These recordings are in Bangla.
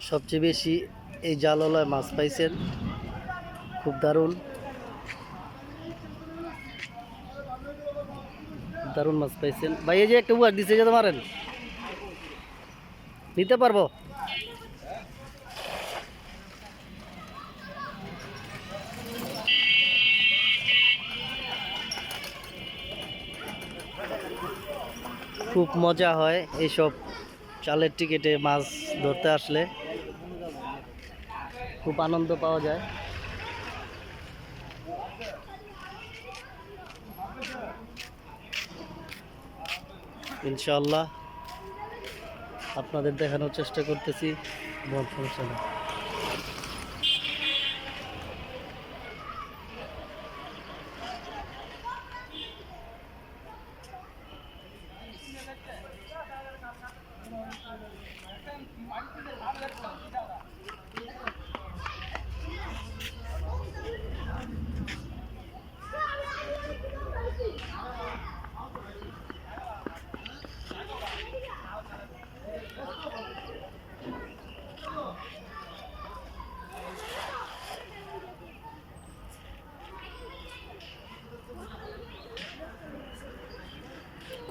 সবচেয়ে বেশি এই জালওয়ালায় মাছ পাইছেন, খুব দারুণ দারুণ মাছ পাইছেন ভাই। এই যে একটা উয়ার দিছে, যেতে পারেন, নিতে পারবো। খুব মজা হয় এইসব চালের টিকিটে মাছ ধরতে আসলে, খুব আনন্দ পাওয়া যায়। ইনশাআল্লাহ আপনাদের দেখানোর চেষ্টা করতেছি। সমস্যা নেই।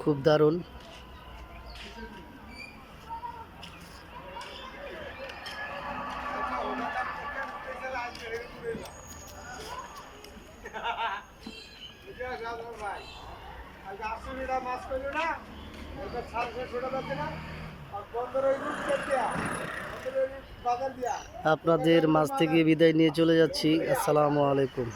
খুব দারুণ। আপনাদের মাছ থেকে বিদায় নিয়ে চলে যাচ্ছি। আসসালামু আলাইকুম।